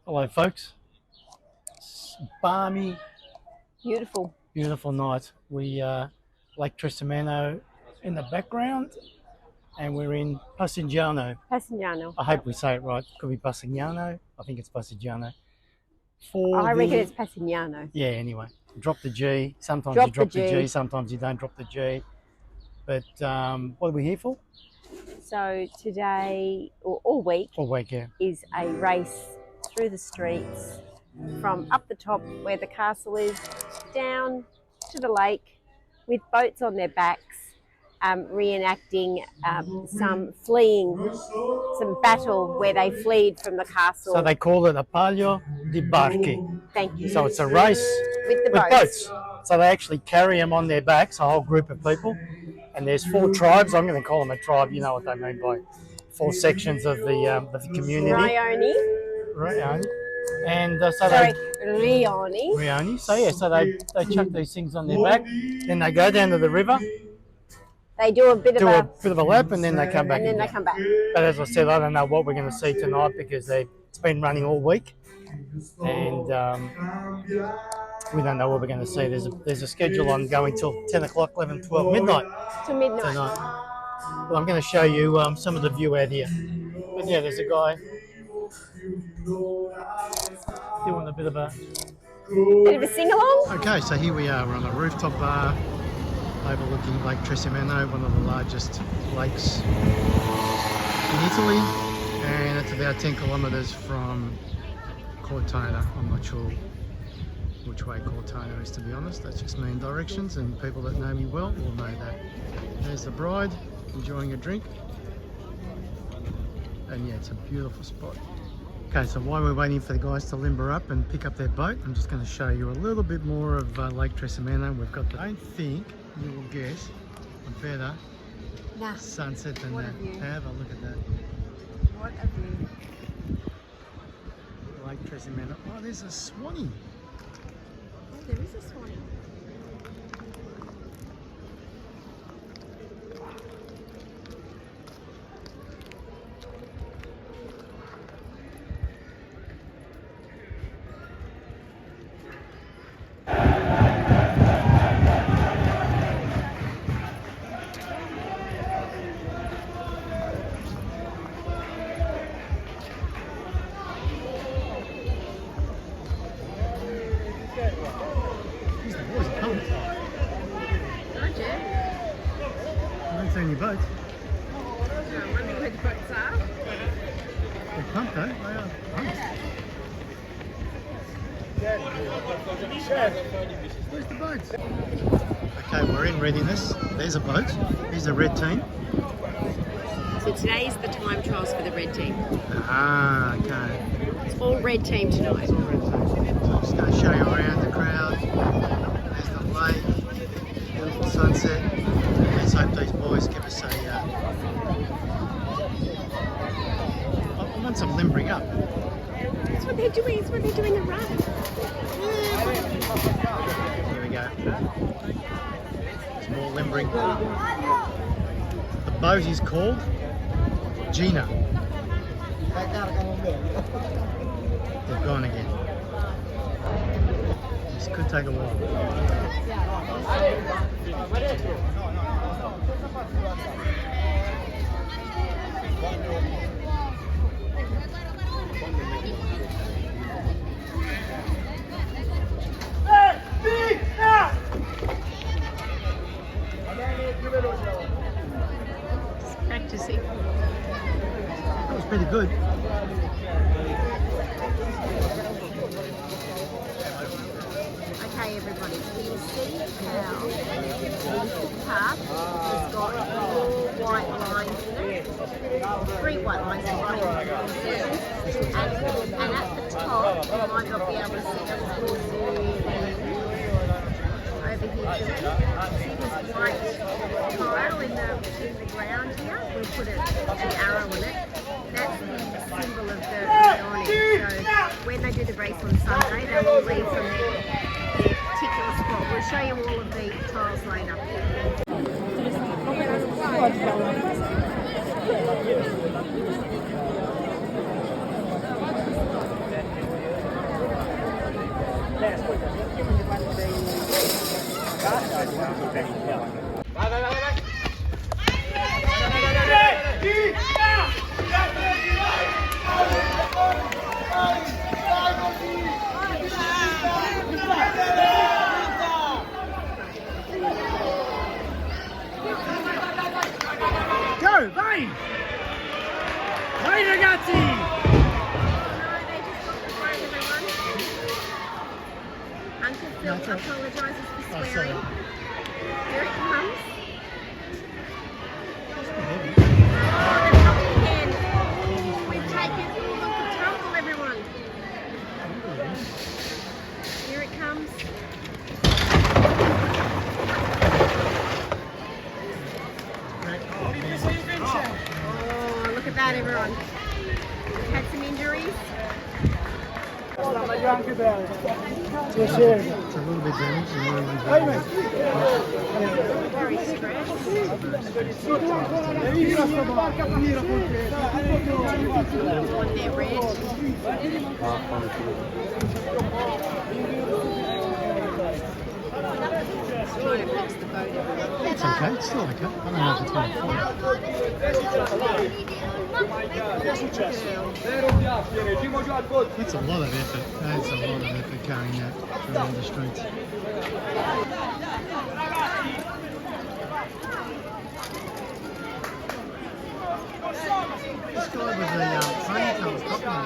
Hello, folks. Balmy, Beautiful. beautiful night. We Lake Tresimeno in the background, and we're in Passignano. Passignano. I hope we say it right. Could be Passignano. I think it's Passignano. I reckon it's Passignano. Yeah. Anyway, drop the G. Sometimes Drop you drop the the G. G. Sometimes you don't drop the G. But what are we here for? So today, or all week, Yeah. is a race through the streets from up the top where the castle is down to the lake with boats on their backs, reenacting some battle where they fled from the castle. So they call it a Palio di Barchi. Thank you. So it's a race with the boats. So they actually carry them on their backs, a whole group of people. And there's 4 tribes. I'm going to call them a tribe. You know what they mean by 4 sections of the community. Rioni. And Rioni. Rioni. So yeah, so they chuck these things on their back. Then they go down to the river. They do a bit of a lap, and then they come back. And then they come back. But as I said, I don't know what we're going to see tonight because it's been running all week, and we don't know what we're going to see. There's a schedule on going till 10 o'clock, 11, 12, midnight. To midnight. Tonight. Well, I'm going to show you some of the view out here. But yeah, there's a guy doing a bit of a sing-along. Okay, so here we are. We're on a rooftop bar overlooking Lake Tresimeno, one of the largest lakes in Italy, and it's about 10 kilometres from Cortona. I'm not sure which way Cortona is, to be honest. That's just me in directions, and people that know me well will know that. There's the bride enjoying a drink, and yeah, it's a beautiful spot. Okay, so while we're waiting for the guys to limber up and pick up their boat, I'm just going to show you a little bit more of Lake Tresimeno. We've got I think you will guess a better sunset than that. Have a look at that. What a view. Lake Tresimeno. Oh, there's a swanee. Oh, there is a swanee. Any boats? I wonder where the boats are. They're pumped though, they are pumped. Where's the boats? Okay, we're in readiness. There's a boat. Here's the red team. So today is the time trials for the red team. Ah, okay. It's all red team tonight. So I'm just going to show you around the crowd. There's the lake, beautiful sunset. Let's hope these boys give us I want some limbering up. That's what they're doing. It's what they're doing the run. Here we go. Some more limbering. The boat is called Gina. They've gone again. This could take a while. Just practicing. That was pretty good. Okay, everybody, so you see how this path has got 4 white lines in it, 3 white lines in it, and at the top, you might not be able to see them over here. See this white tile in the ground here? We'll put an arrow on it. That's the symbol of the awning. So when they do the race on Sunday, they'll all leave from their particular spot. We'll show you all of the tiles later. Go, vai! Vai ragazzi! Uncle Phil That's it. apologises for Oh, swearing. sorry. Here it comes. Oh, they're coming again. We've taken all of the trouble, everyone. Here it comes. Oh, look at that, everyone. We've had some injuries. It's a little bit damaged, a little bit damaged. Very stressed. What they're red. Trying to fix the boat, everyone. It's okay, it's still okay. I don't know if it's going to fall. That's a lot of effort. That's a lot of effort carrying that around the streets. This guy was a ponytail stockman. I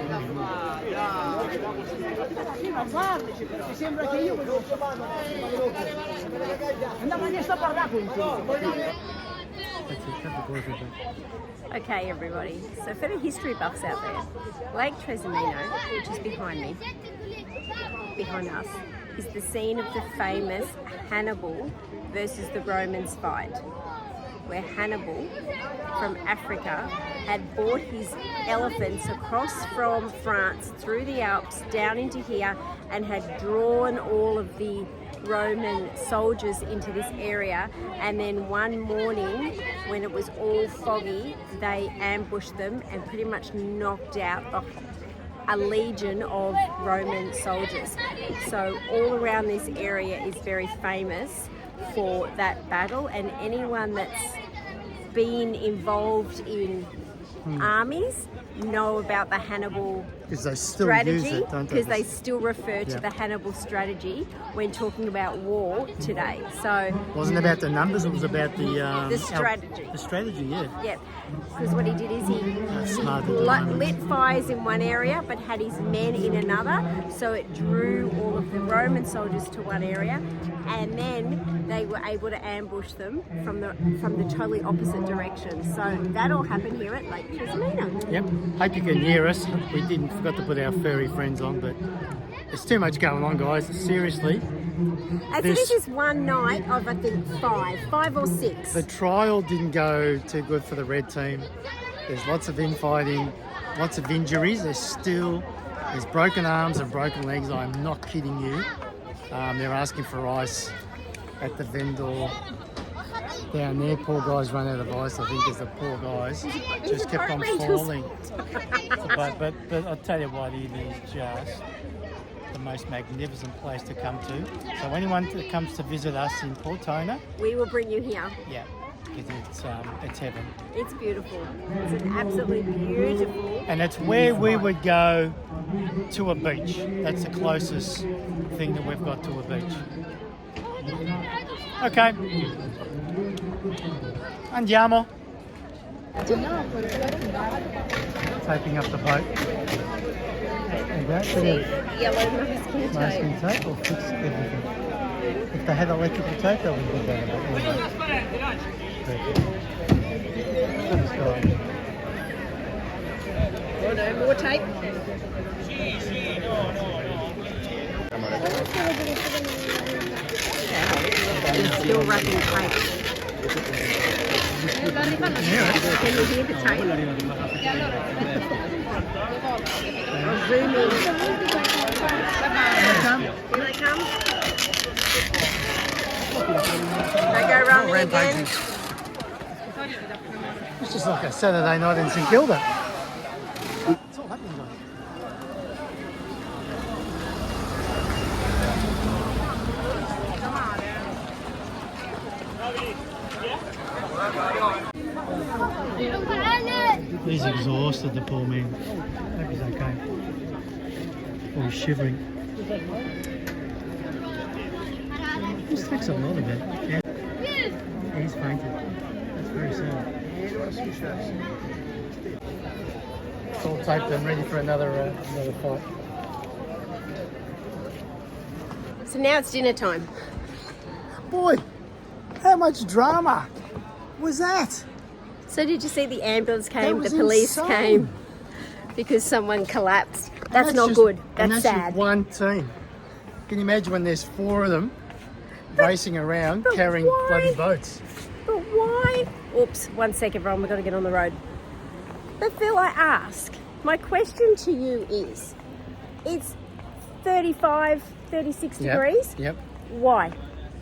don't know Okay, everybody. So for the history buffs out there, Lake Trasimeno, which is behind us, is the scene of the famous Hannibal versus the Romans fight, where Hannibal from Africa had brought his elephants across from France through the Alps down into here and had drawn all of the Roman soldiers into this area, and then one morning when it was all foggy they ambushed them and pretty much knocked out a legion of Roman soldiers. So all around this area is very famous for that battle, and anyone that's been involved in armies know about the Hannibal because they still strategy, use it, don't they? because they still refer to the Hannibal strategy when talking about war today. So It wasn't about the numbers, it was about the strategy. The strategy, yeah. yeah, because what he did is he Smart with the numbers. lit fires in one area but had his men in another, so it drew all of the Roman soldiers to one area, and then they were able to ambush them from the totally opposite direction. So that all happened here at Lake Trasimeno. Yep. Hope you can hear us. We forgot to put our furry friends on, but there's too much going on, guys. Seriously. And so this is one night of, I think, five or six. The trial didn't go too good for the red team. There's lots of infighting, lots of injuries. There's broken arms and broken legs. I'm not kidding you. They're asking for ice at the vendor down there. Poor guys run out of ice, I think, because the poor guys just kept on falling. But I'll tell you what, it is just the most magnificent place to come to. So anyone that comes to visit us in Portona, We will bring you here. yeah, because it's heaven. It's beautiful. It's an absolutely beautiful. And it's where we would go to a beach. That's the closest thing that we've got to a beach. Okay. Andiamo. Taping up the boat. And that Yellow masking masking tape will fix everything. If they had electrical tape, that would be better. But anyway. Oh no, more tape. It's still wrapping tape. Can you hear the tape? I'll zoom in. Here they come. They go running again. It's just like a Saturday night in St Kilda. It's all happening, guys. said the poor man. Hope he's okay. Oh, he's shivering. Just takes a lot of it. Yeah. He's fainted. That's very sad. It's all taped and ready for another fight. So now it's dinner time. Boy, how much drama was that? So did you see the ambulance came, was the police insane. came because someone collapsed? And That's not just- good. and That's just sad. one team. Can you imagine when there's 4 of them racing around but carrying why? bloody boats? But why? Oops, 1 second, Ron, we've got to get on the road. But Phil, I ask, my question to you is, it's 35, 36 degrees. Yep. Why?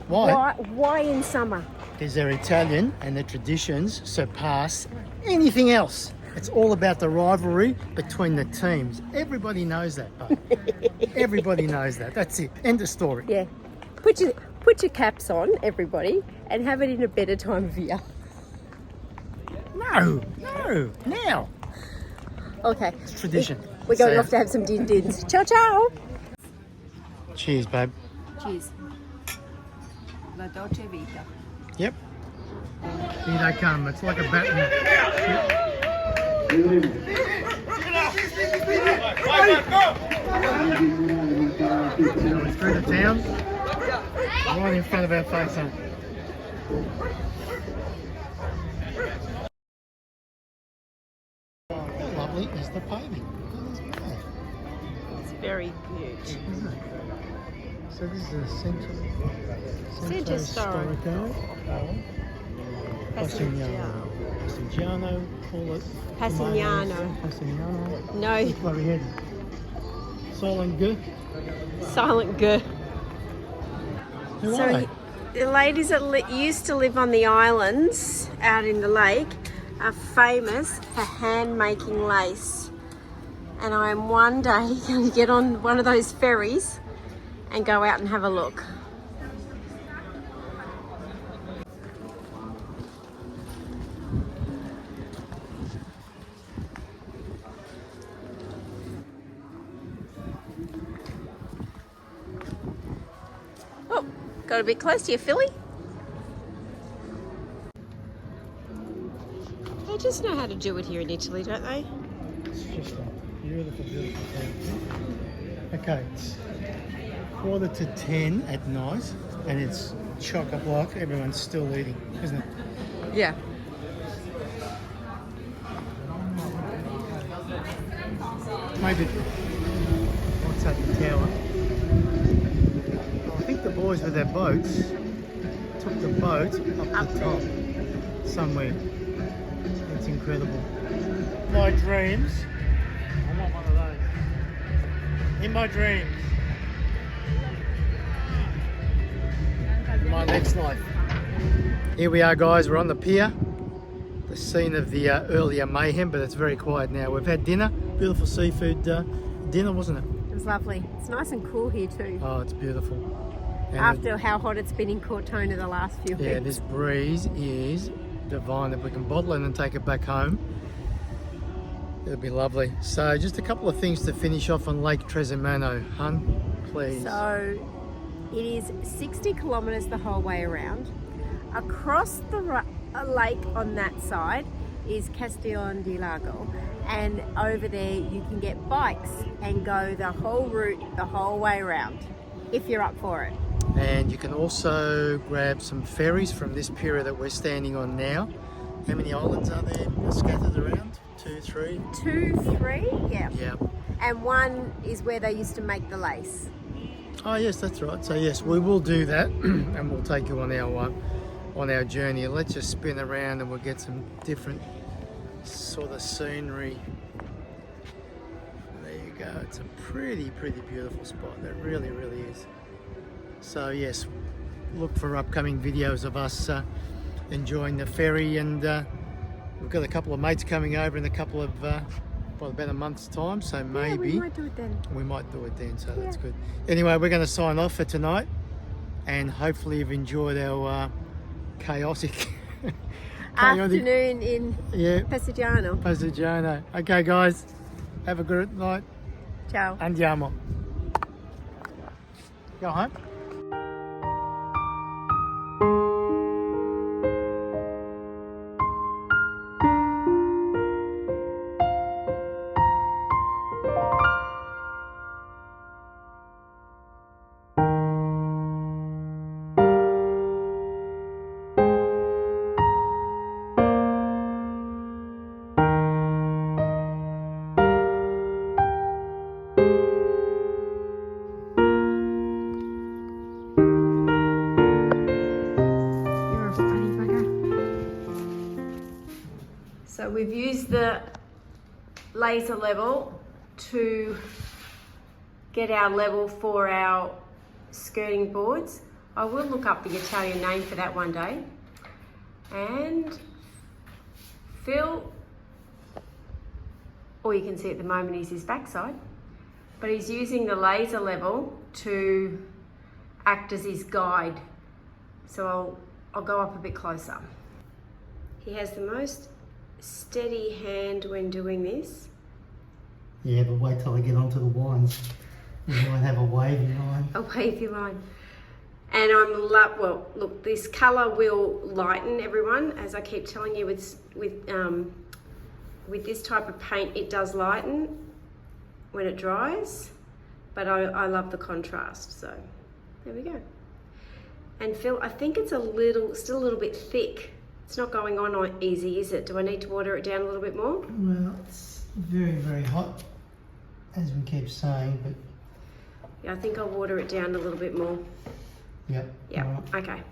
Why? Why in summer? Because they're Italian and the traditions surpass anything else. It's all about the rivalry between the teams. Everybody knows that, bud. Everybody knows that. That's it. End of story. Yeah. Put your caps on, everybody, and have it in a better time of year. No, now. Okay. It's tradition. We're going So- off to have some din-dins. Ciao, ciao. Cheers, babe. Cheers. La dolce vita. Yep. Here they come. It's like a battle. We're through the town, right in front of our face. Huh? How lovely is the paving? It's very cute. Isn't it? So this is a Centro Storico. Passignano. Passignano, call it. Passignano. Passignano. No, Which way we heading? Silent G. silent G. Who So are they? the ladies that used to live on the islands out in the lake are famous for hand making lace. And I am one day going to get on one of those ferries and go out and have a look. Oh, got a bit close to you, Philly. They just know how to do it here in Italy, don't they? It's just a beautiful, beautiful town. Okay, it's 9:45 at night and it's chock-a-block. Everyone's still eating, isn't it? Yeah. Maybe. What's that, the tower? I think the boys with their boats took the boat up the top somewhere. It's incredible. My dreams. I want one of those. In my dreams. My next life. Here we are, guys. We're on the pier. The scene of the earlier mayhem, but it's very quiet now. We've had dinner. Beautiful seafood dinner, wasn't it? It was lovely. It's nice and cool here too. Oh, it's beautiful. And After how hot it's been in Cortona the last few yeah, weeks. this breeze is divine. If we can bottle it and take it back home, it'll be lovely. So just a couple of things to finish off on Lake Tresimano, hun, please. So it is 60 kilometres the whole way around. Across the lake on that side is Castellon di Lago, and over there you can get bikes and go the whole route the whole way around if you're up for it. And you can also grab some ferries from this pier that we're standing on now. How many islands are there scattered around? 2, 3? 2, 3, yeah. Yeah. And one is where they used to make the lace. Oh yes, that's right. So yes, we will do that, and we'll take you on our journey. Let's just spin around, and we'll get some different sort of scenery. There you go. It's a pretty beautiful spot. It really is. So yes, look for upcoming videos of us enjoying the ferry, and we've got a couple of mates coming over in a couple of about a month's time, so maybe Yeah, we might do it then. we might do it then, so that's Yeah. good. Anyway, we're going to sign off for tonight, and hopefully you've enjoyed our chaotic afternoon in Passigiano. Passigiano. Okay, guys, have a good night. Ciao. Andiamo. Go home. So we've used the laser level to get our level for our skirting boards. I will look up the Italian name for that one day. And Phil, all you can see at the moment is his backside, but he's using the laser level to act as his guide. So I'll go up a bit closer. He has the most steady hand when doing this. Yeah, but wait till I get onto the wines. You might have a wavy line. A wavy line. And well, look, this colour will lighten, everyone. As I keep telling you, with this type of paint, it does lighten when it dries, but I love the contrast, so there we go. And Phil, I think it's still a little bit thick. It's not going on easy, is it? Do I need to water it down a little bit more? Well, it's very, very hot, as we keep saying, but... Yeah, I think I'll water it down a little bit more. Yep. Yeah, right. okay.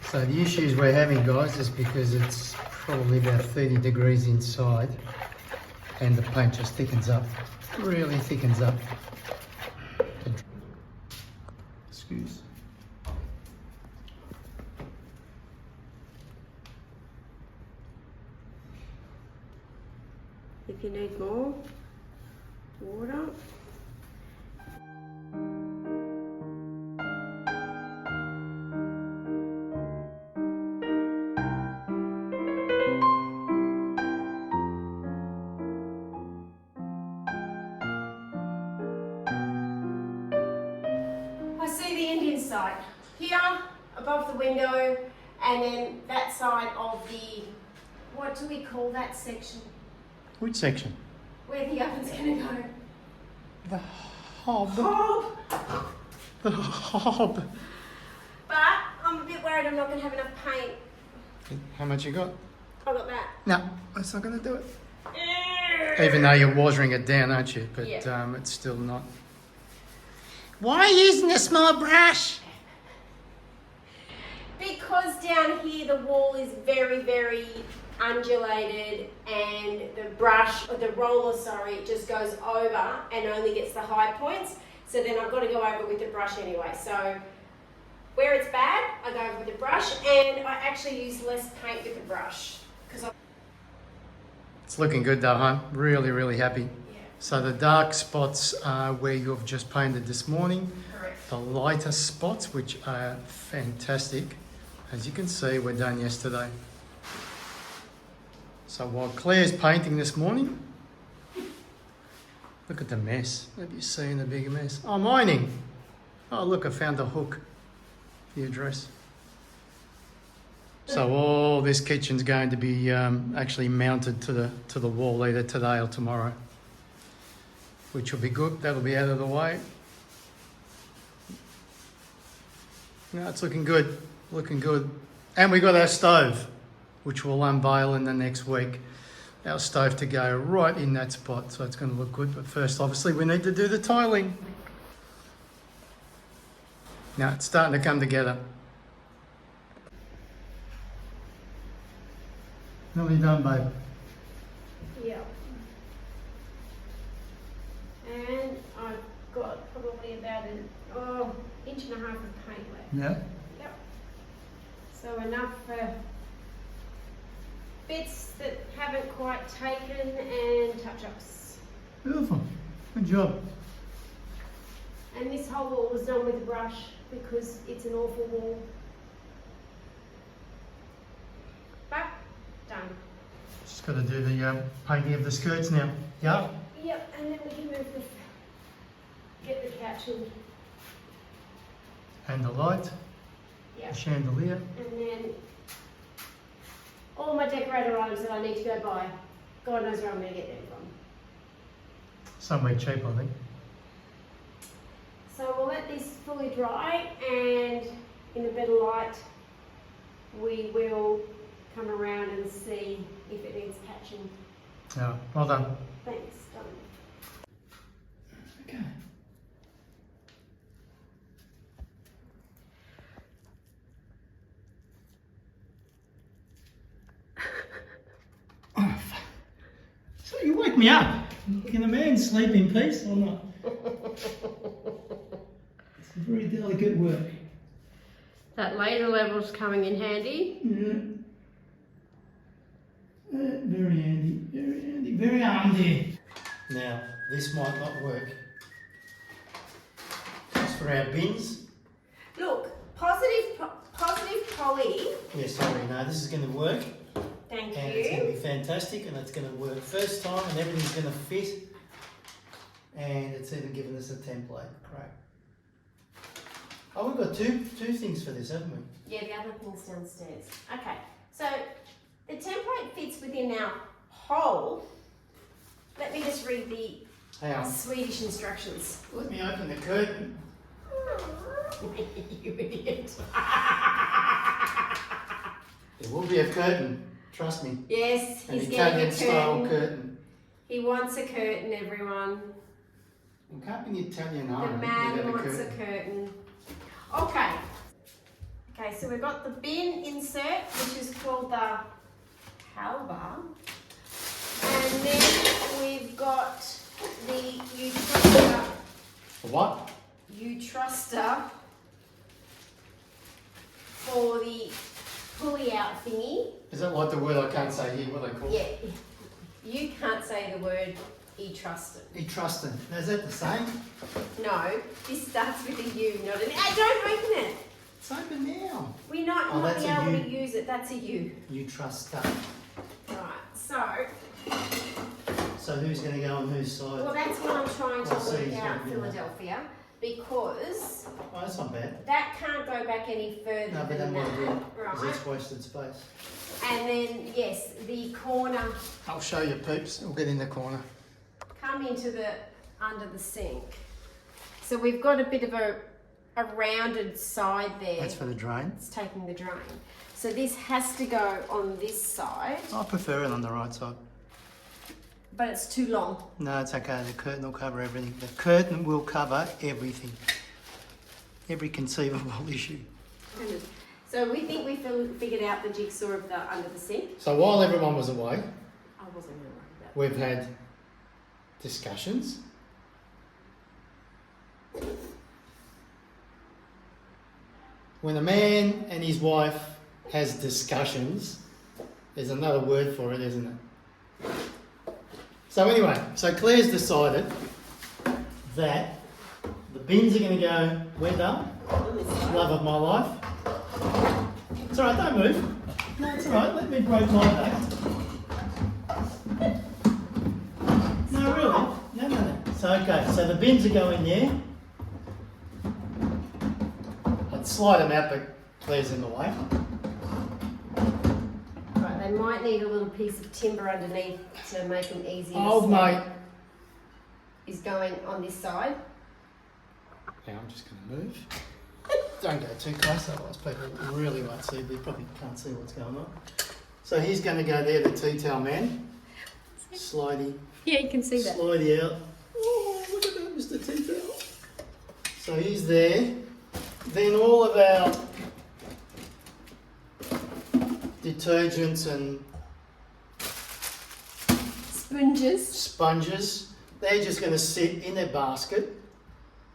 So the issues we're having, guys, is because it's probably about 30 degrees inside and the paint just thickens up, really thickens up. Excuse. If you need more water. I see the Indian side here above the window, and then that side of the, what do we call that section? Which section? Where the oven's gonna go. The hob. Hob! The hob. But I'm a bit worried I'm not gonna have enough paint. How much you got? I got that. No, that's not going to do it. Even though you're watering it down, aren't you? But yeah. It's still not. Why are you using a small brush? Because down here the wall is very, very undulated, and the roller, it just goes over and only gets the high points. So then I've got to go over with the brush anyway. So where it's bad, I go over with the brush, and I actually use less paint with the brush. It's looking good though, huh? Really, really happy. Yeah. So the dark spots are where you've just painted this morning. Correct. The lighter spots, which are fantastic. As you can see, we're done yesterday. So while Claire's painting this morning, look at the mess. Have you seen the bigger mess? I'm ironing. Oh, look, I found the hook, the address. So all this kitchen's going to be actually mounted to the wall either today or tomorrow, which will be good. That'll be out of the way. No, it's looking good, looking good. And we got our stove, which we'll unveil in the next week. Our stove to go right in that spot, so it's going to look good. But first, obviously, we need to do the tiling. Now it's starting to come together. Nearly done, babe. Yeah. And I've got probably about an inch and a half of paint left. Yeah. Yep. So enough for bits that haven't quite taken and touch-ups. Beautiful. Good job. And this whole wall was done with a brush because it's an awful wall. But done. Just got to do the painting of the skirts now. Yeah. Yep, and then we can move the get the couch in. And the light, Yeah. the chandelier. And then all my decorator items that I need to go buy. God knows where I'm going to get them from. Somewhere cheap, I think. So we'll let this fully dry, and in a better light we will come around and see if it needs patching. Yeah, well done. Thanks, done. Okay. Oh, fuck. So you wake me up. Can a man sleep in peace or not? It's very delicate work. That laser level's coming in handy. Yeah. Very handy, very handy, very handy. Now, this might not work. Just for our bins. Look, positive poly. Yeah, sorry, no, this is going to work. Thank And it's going to you. be fantastic, and it's going to work first time, and everything's going to fit. And it's even given us a template. Great. Oh, we've got two things for this, haven't we? Yeah, the other thing's downstairs. Okay, so the template fits within our hole. Let me just read the Hang on. Swedish instructions. Let me open the curtain. You idiot. There will be a curtain, trust me. Yes, An he's getting a Italian-style curtain. curtain. He wants a curtain, everyone. It can't be an Italian The home man without a wants a curtain. curtain. Okay. Okay, so we've got the bin insert, which is called the halva. And then we've got the Utruster. What? Utruster for the pulley out thingy. Is that like the word I can't say here? What are they called? Yeah, you can't say the word Etruster. Etrusting. Now, is that the same? No, this starts with a U, not an. Don't open it. It's open now. We're not, Oh, not that's be a able U. to use it. That's a U. You trust stuff. Right. So, So who's going to go on whose side? well, that's what I'm trying to I see, work he's out, gonna do that. Philadelphia, because Oh, that's not bad. that can't go back any further No, but than that might that. be because Right. it's wasted space. And then, yes, the corner I'll show you, peeps. We'll get in the corner. come into the under the sink. So we've got a bit of a rounded side there. That's for the drain. It's taking the drain. So this has to go on this side, I prefer it on the right side. but it's too long. No, it's okay. The curtain will cover everything. The curtain will cover everything. Every conceivable issue. So we think we figured out the jigsaw of the under the sink. So while everyone was away, I wasn't going to worry about that. we've had discussions. When a man and his wife has discussions, there's another word for it, isn't it? So anyway, so Claire's decided that the bins are going to go where, Dale? Love of my life. It's alright, don't move. No, it's alright, let me break my back. No, really? No. So, okay, so the bins are going there. I'd slide them out, but Claire's in the way. Right, they might need a little piece of timber underneath to make them easier. to Old slide. mate. Is going on this side. Now I'm just going to move. Don't go too close, otherwise people really won't see. They probably can't see what's going on. So he's going to go there, the tea towel man. Slidey. Yeah, you can see that. Slidey out. Oh, look at that, Mr. Tea Towel. So he's there. Then all of our detergents and Sponges. sponges, they're just going to sit in their basket.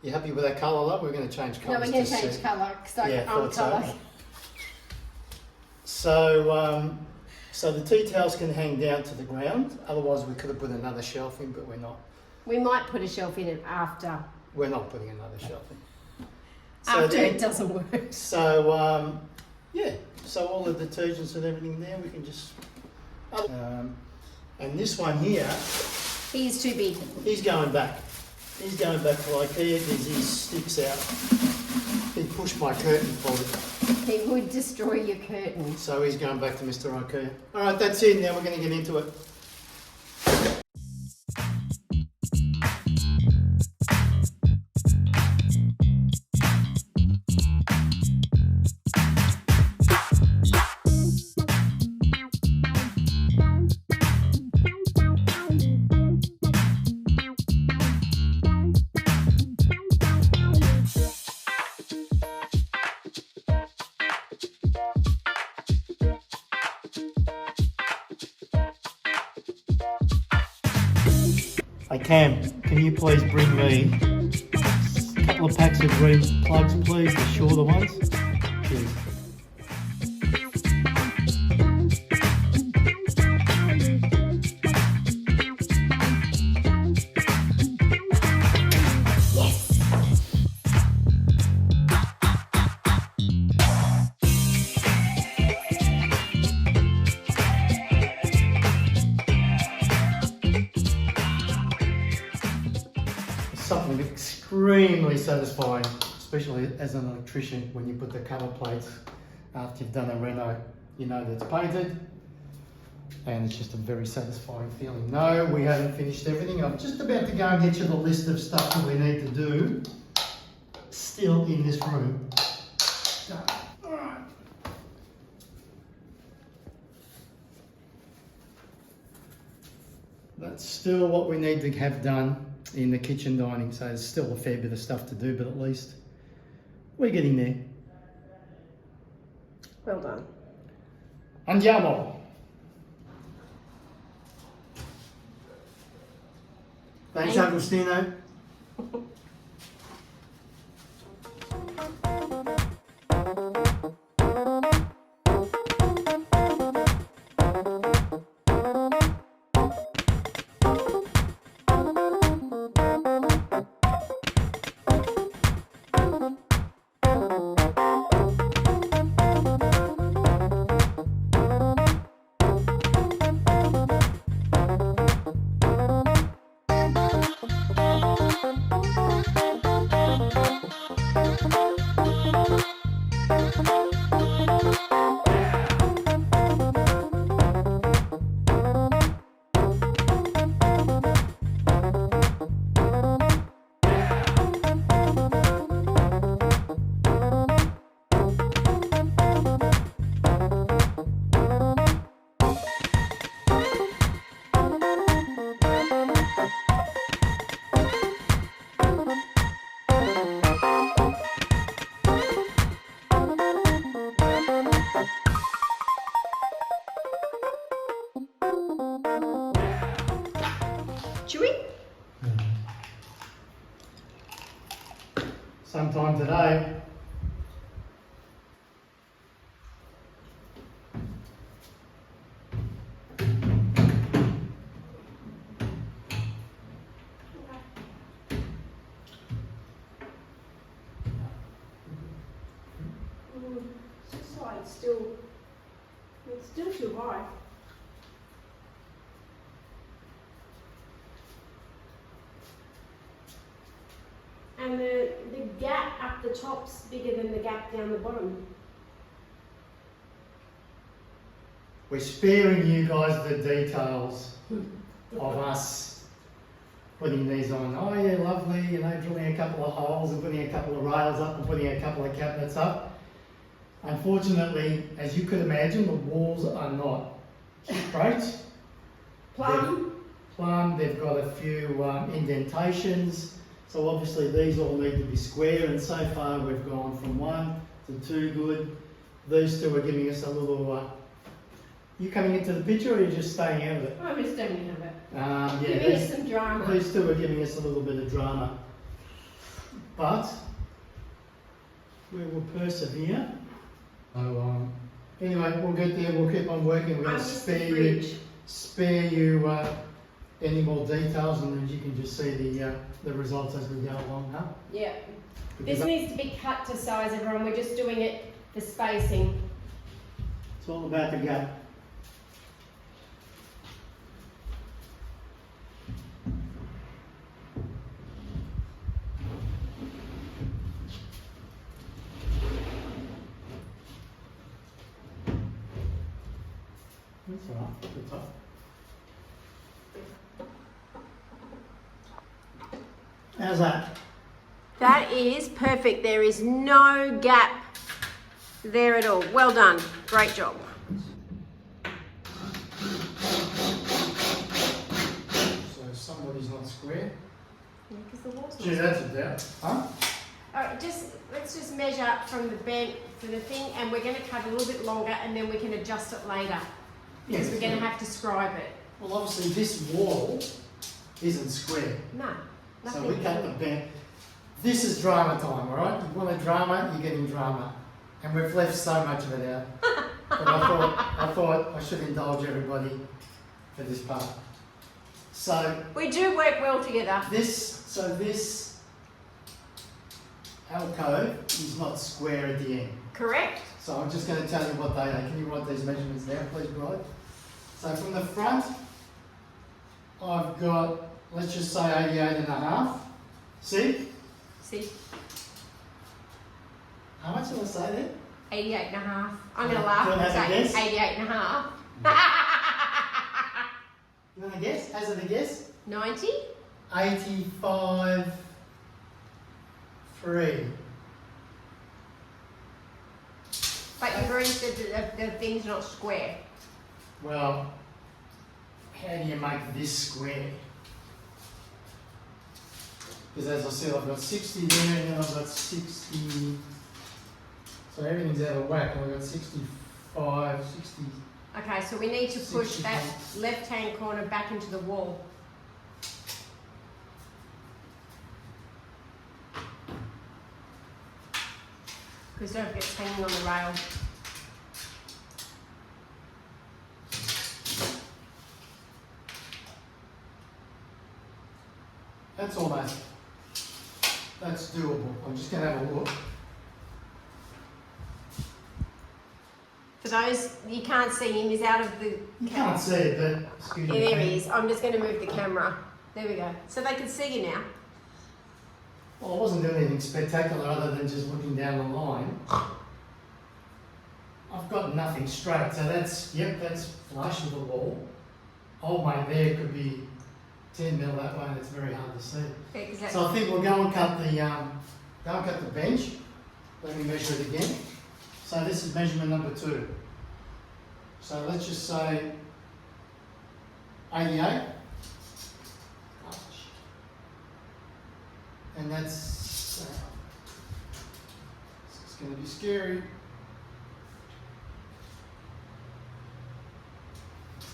You happy with that colour, love? We're going to change No, colours. we're going to to change suit. colour because Yeah, I'm thought so. colour. So the tea towels can hang down to the ground. Otherwise, we could have put another shelf in, but we're not. We might put a shelf in it after We're not putting another shelf in. after it doesn't work. So, yeah, so all the detergents and everything there, we can just... and this one here, He's too big. he's going back. He's going back to IKEA because he sticks out. He pushed my curtain forward. He would destroy your curtain. So he's going back to Mr. IKEA. All right, that's it. Now we're going to get into it. Hey Cam, can you please bring me a couple of packs of green plugs, please, the shorter ones? Cheers. Something extremely satisfying, especially as an electrician, when you put the cover plates after you've done a reno. You know that it's painted, and it's just a very satisfying feeling. No, we haven't finished everything. I'm just about to go and get you the list of stuff that we need to do still in this room. All right. That's still what we need to have done in the kitchen dining, so there's still a fair bit of stuff to do, but at least we're getting there. Well done. Andiamo! Thanks, Agostino. Chewy? Sometime today. It's still too high. And the gap up the top's bigger than the gap down the bottom. We're sparing you guys the details of us putting these on. Oh yeah, lovely, you know, drilling a couple of holes and putting a couple of rails up and putting a couple of cabinets up. Unfortunately, as you could imagine, the walls are not straight. Plumb, they've got a few indentations. So obviously these all need to be square, and so far we've gone from 1 to 2 good. These two are giving us a little... you coming into the picture, or are you just staying out of it? I'm just staying out of it. Yeah, Giving us some drama. These two are giving us a little bit of drama. But we will persevere. So, anyway, we'll get there, we'll keep on working. We're going to spare you any more details, and then you can just see the results as we go along, huh? Yeah. Because This needs to be cut to size, everyone. We're just doing it for spacing. it's all about the gap. That's all right, good top. How's that? That is perfect. There is no gap there at all. Well done. Great job. So somebody's not square. Yeah, 'cause the wall's not- Gee, that's a doubt. Huh? Alright, let's just measure from the bend for the thing, and we're going to cut a little bit longer, and then we can adjust it later. Because we're going to have to scribe it. Well, obviously this wall isn't square. No, So nothing. we cut the bend. This is drama time, alright? You want a drama, you're getting drama. And we've left so much of it out. But I thought I should indulge everybody for this part. So We do work well together. this alcove is not square at the end. Correct? So I'm just going to tell you what they are. Can you write these measurements down, please, Bride? So from the front, I've got, let's just say 88.5. See? See? How much did I say there? 88 and a half. I'm going to Do laugh you and want to have a say guess? 88 and a half. You want to guess? Hazard a guess? 90? 85.3. But you've already said that the thing's not square. Well, how do you make this square? Because as I said, I've got 60 there, and then I've got 60. So everything's out of whack. I've got 65, 60. Okay, so we need to push 60 that points. left-hand corner back into the wall. Because don't forget it's hanging on the rail. That's almost. That's doable. I'm just going to have a look. For those, you can't see him, he's out of the You can't see it, but excuse Yeah, me. there he is. I'm just going to move the camera. There we go. So they can see you now. Well, I wasn't doing anything spectacular other than just looking down the line. I've got nothing straight, so that's flush with the wall. Old mate there could be 10 mil that way, and it's very hard to see. Exactly. So I think we'll go and cut the bench. Let me measure it again. So this is measurement number 2. So let's just say 88. And that's it's going to be scary.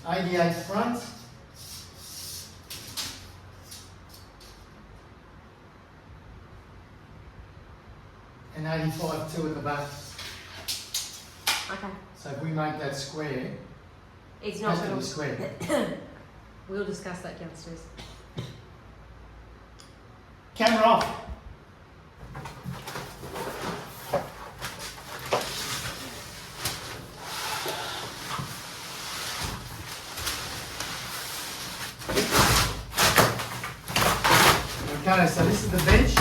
88 front. And 85 at the back. Okay. So if we make that square, It's it not has to going be to... square. We'll discuss that downstairs. Camera off. Okay, so this is the bench.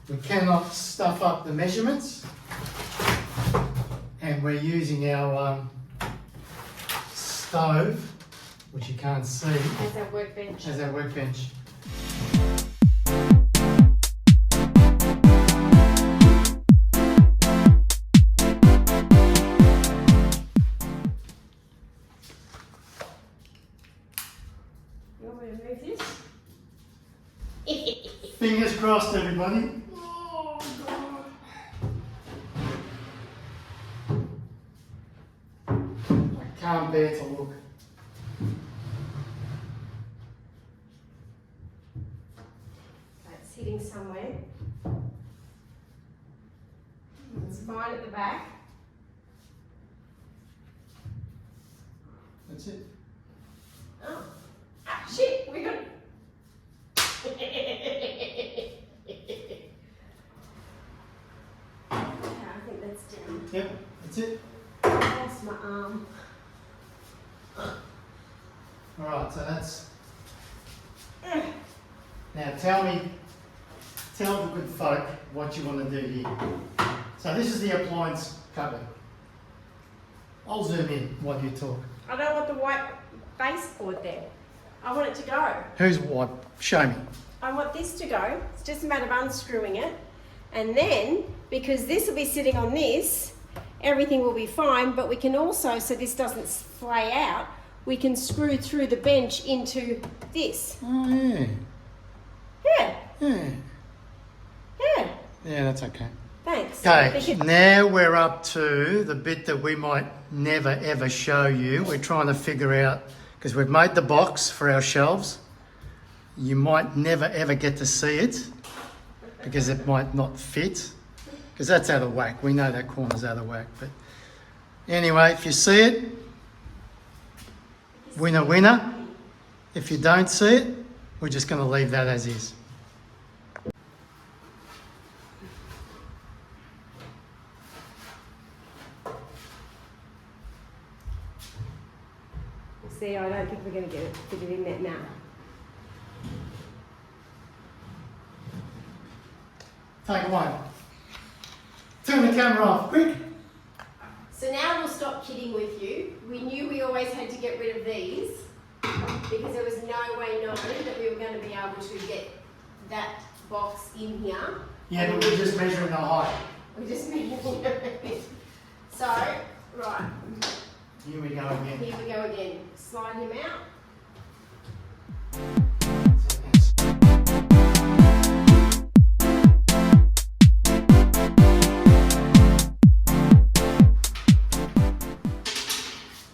We cannot stuff up the measurements. And we're using our stove, which you can't see, As our workbench. as our workbench. You want me to move this? Fingers crossed, everybody. Oh, God. I can't bear to look. It's sitting somewhere. It's fine at the back. That's it. Oh. shit, we got. Okay, I think that's down. Yep, that's it. I lost my arm. Alright, so that's... Now tell the good folk what you want to do here. So this is the appliance cupboard. I'll zoom in while you talk. I don't want the white baseboard there. I want it to go. Who's what? Show me. I want this to go. It's just a matter of unscrewing it. And then, because this will be sitting on this, everything will be fine, but we can also, so this doesn't splay out, we can screw through the bench into this. Oh yeah. Yeah, Yeah. yeah. Yeah, that's okay. Thanks. Okay, now we're up to the bit that we might never ever show you. We're trying to figure out, because we've made the box for our shelves. You might never ever get to see it because it might not fit, because that's out of whack. We know that corner's out of whack. But anyway, if you see it, winner, winner. If you don't see it, we're just going to leave that as is. See, I don't think we're going to get it fitted in that now. Take one. Turn the camera off, quick. So now we'll stop kidding with you. We knew we always had to get rid of these because there was no way known that we were going to be able to get that box in here. Yeah, but we're just measuring the height. We're just making it. So, right, Here we go again. here we go again. Slide him out.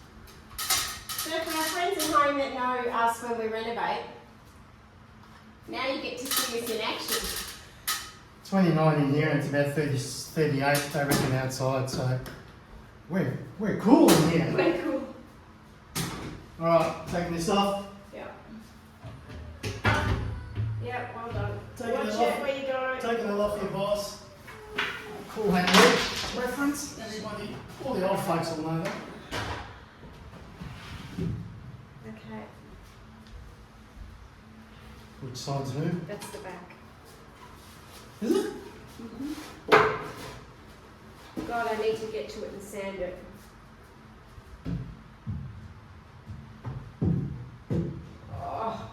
So for our friends at home that know us when we renovate, now you get to see us in action. 29 in here and it's about 38, I reckon, outside, so we're cool in here. We're cool. Alright, taking this off. Yeah. Yeah, well done. Taking Watch it it off. where you go. Taking it off your boss. Cool hand reference. Everybody, all the old folks will know that. Okay, Which side's who? that's the back. Is it? God, I need to get to it and sand it. Oh,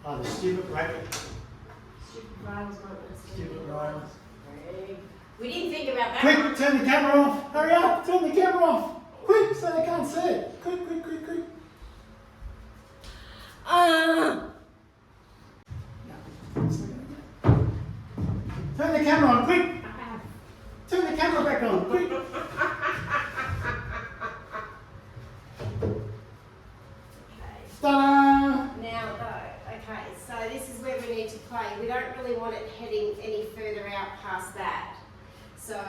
Oh, the stupid racket. stupid rails won't let us do Stupid it. rails. We didn't think about that. Quick, turn the camera off. Hurry up, turn the camera off. Quick, so they can't see it. Quick, quick, quick, quick. Turn the camera on, quick. Turn the camera back on, quick. Ta-da! Now though, okay, so this is where we need to play. We don't really want it heading any further out past that. So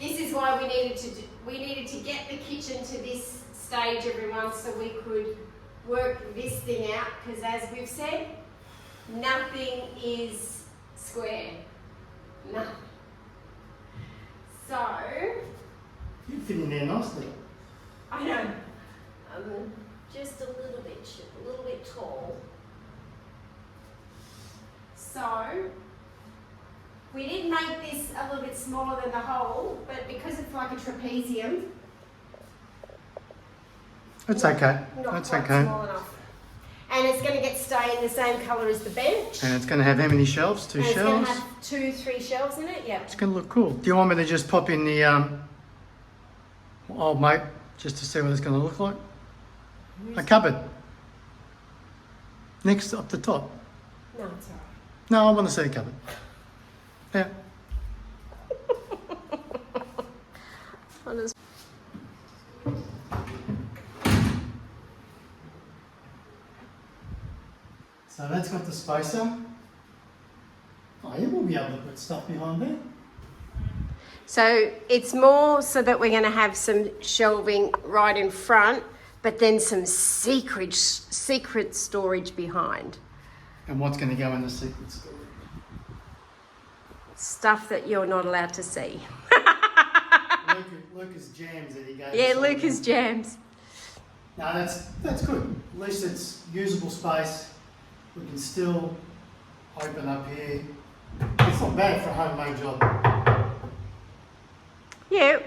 this is why we needed to get the kitchen to this stage, everyone, so we could work this thing out, because as we've said, nothing is square. Nothing. So, You fit in there nicely. I know, just a little bit tall. So, we did make this a little bit smaller than the hole, but because it's like a trapezium, It's okay. not That's quite okay. small enough. And it's going to stay in the same colour as the bench. And it's going to have how many shelves? Two And it's going shelves? to have 2-3 shelves in it, yeah. It's going to look cool. Do you want me to just pop in the old mate just to see what it's going to look like? A cupboard. Next up the top. No, it's alright. No, I want to see the cupboard. Yeah. So that's got the spacer. Oh, you will be able to put stuff behind there. So it's more so that we're going to have some shelving right in front, but then some secret storage behind. And what's going to go in the secret storage? Stuff that you're not allowed to see. Lucas jams that he gave Yeah, us. Lucas jams. No, that's good. At least it's usable space. We can still open up here. It's not bad for a homemade job. Yeah,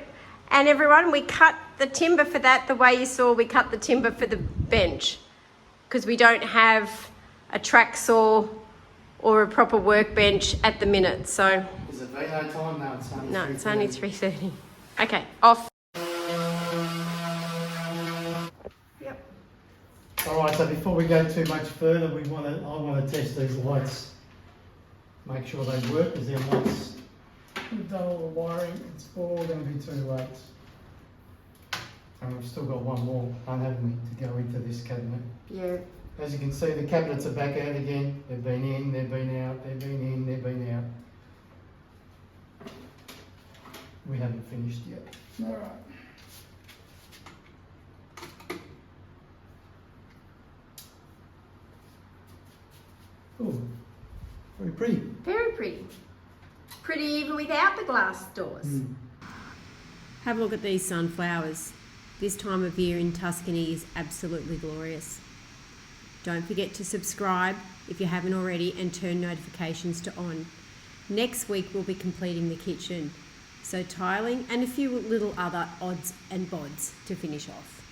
and everyone, we cut the timber for that the way you saw we cut the timber for the bench, because we don't have a track saw or a proper workbench at the minute. So Is it Vino time? No, it's only no, it's only 3:30. 3:30. Okay, off. Yep. All right, so before we go too much further, I want to test these lights. Make sure they work, because then once we've done all the wiring, it's all going to be 2 lights. And we've still got one more, haven't we, to go into this cabinet. Yeah. As you can see, the cabinets are back out again. They've been in, they've been out, they've been in, they've been out. We haven't finished yet. All right. Oh, very pretty. Very pretty. Pretty even without the glass doors. Have a look at these sunflowers. This time of year in Tuscany is absolutely glorious. Don't forget to subscribe if you haven't already and turn notifications to on. Next week we'll be completing the kitchen, so tiling and a few little other odds and bods to finish off.